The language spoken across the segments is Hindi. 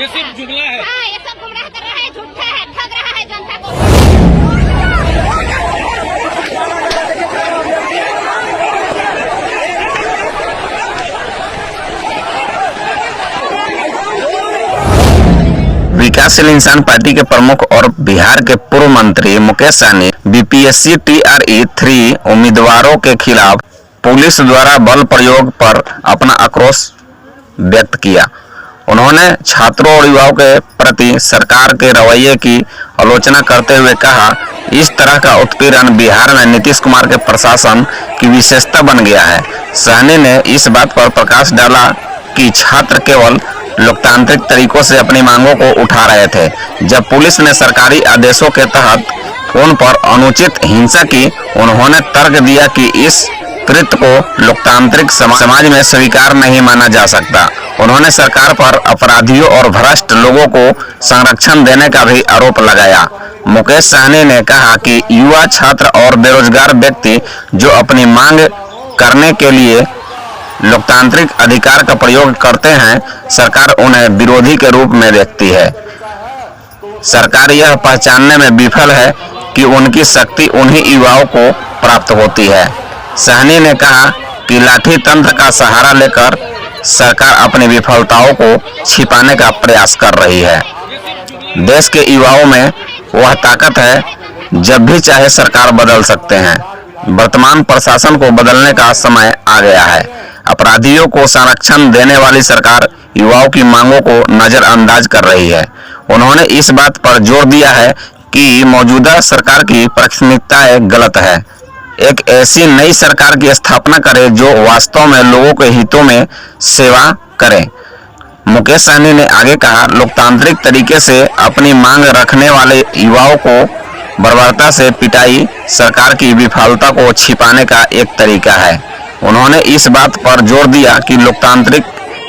ये सिर्फ जुमला है। हाँ, ये सब गुमराह कर रहा है, झूठा है, ठग रहा है जनता को। विकासशील इंसान पार्टी के प्रमुख और बिहार के पूर्व मंत्री मुकेश सहनी बीपीएससी TRE 3 उम्मीदवारों के खिलाफ पुलिस द्वारा बल प्रयोग पर अपना आक्रोश व्यक्त किया। उन्होंने छात्रों और युवाओं के प्रति सरकार के रवैये की आलोचना करते हुए कहा, इस तरह का उत्पीड़न बिहार में नीतीश कुमार के प्रशासन की विशेषता बन गया है। सहनी ने इस बात पर प्रकाश डाला कि छात्र केवल लोकतांत्रिक तरीकों से अपनी मांगों को उठा रहे थे। जब पुलिस ने सरकारी आदेशों के तहत उन पर अनुचित हिंसा की, उन्होंने तर्क दिया कि इस कृत्य को लोकतांत्रिक समाज में स्वीकार नहीं माना जा सकता। उन्होंने सरकार पर अपराधियों और भ्रष्ट लोगों को संरक्षण देने का भी आरोप लगाया। मुकेश सहनी ने कहा कि युवा, छात्र और बेरोजगार व्यक्ति जो अपनी मांग करने के लिए लोकतांत्रिक अधिकार का प्रयोग करते हैं, सरकार उन्हें विरोधी के रूप में देखती है। सरकार यह पहचानने में विफल है कि उनकी शक्ति उन्हीं युवाओं को प्राप्त होती है। सहनी ने कहा कि लाठी तंत्र का सहारा लेकर सरकार अपनी विफलताओं को छिपाने का प्रयास कर रही है। देश के युवाओं में वह ताकत है, जब भी चाहे सरकार बदल सकते हैं। वर्तमान प्रशासन को बदलने का समय आ गया है। अपराधियों को संरक्षण देने वाली सरकार युवाओं की मांगों को नजरअंदाज कर रही है। उन्होंने इस बात पर जोर दिया है कि मौजूदा सरकार की प्राथमिकताएं गलत है। एक ऐसी नई सरकार की स्थापना करे जो वास्तव में लोगों के हितों में सेवा करे। मुकेश सहनी ने आगे कहा, लोकतांत्रिक तरीके से अपनी मांग रखने वाले युवाओं को बर्बरता से पिटाई सरकार की विफलता को छिपाने का एक तरीका है। उन्होंने इस बात पर जोर दिया कि लोकतांत्रिक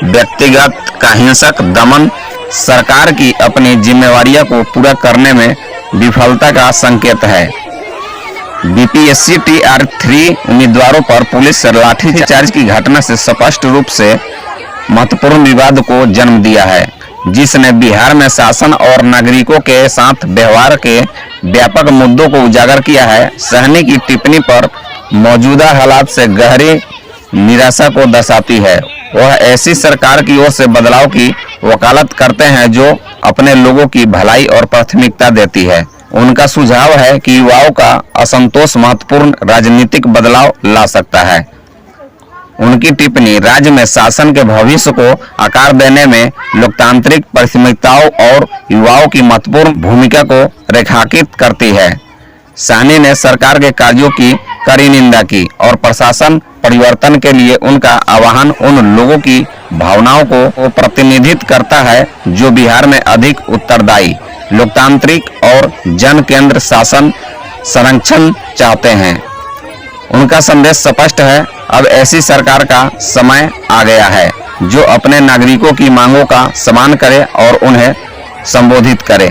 व्यक्तिगत का हिंसक दमन सरकार की अपनी जिम्मेवारियों को पूरा करने में विफलता का संकेत है। बीपीएससी TRE 3 उम्मीदवारों पर पुलिस लाठीचार्ज की घटना से स्पष्ट रूप से महत्वपूर्ण विवाद को जन्म दिया है, जिसने बिहार में शासन और नागरिकों के साथ व्यवहार के व्यापक मुद्दों को उजागर किया है। सहनी की टिप्पणी पर मौजूदा हालात से गहरी निराशा को दर्शाती है। वह ऐसी सरकार की ओर से बदलाव की वकालत करते हैं जो अपने लोगों की भलाई और प्राथमिकता देती है। उनका सुझाव है कि युवाओं का असंतोष महत्वपूर्ण राजनीतिक बदलाव ला सकता है। उनकी टिप्पणी राज्य में शासन के भविष्य को आकार देने में लोकतांत्रिक प्राथमिकताओं और युवाओं की महत्वपूर्ण भूमिका को रेखांकित करती है। सहनी ने सरकार के कार्यों की कड़ी निंदा की और प्रशासन परिवर्तन के लिए उनका आह्वान उन लोगों की भावनाओं को प्रतिनिधित्व करता है जो बिहार में अधिक उत्तरदायी, लोकतांत्रिक और जन केंद्र शासन संरक्षण चाहते हैं। उनका संदेश स्पष्ट है, अब ऐसी सरकार का समय आ गया है जो अपने नागरिकों की मांगों का सम्मान करे और उन्हें संबोधित करे।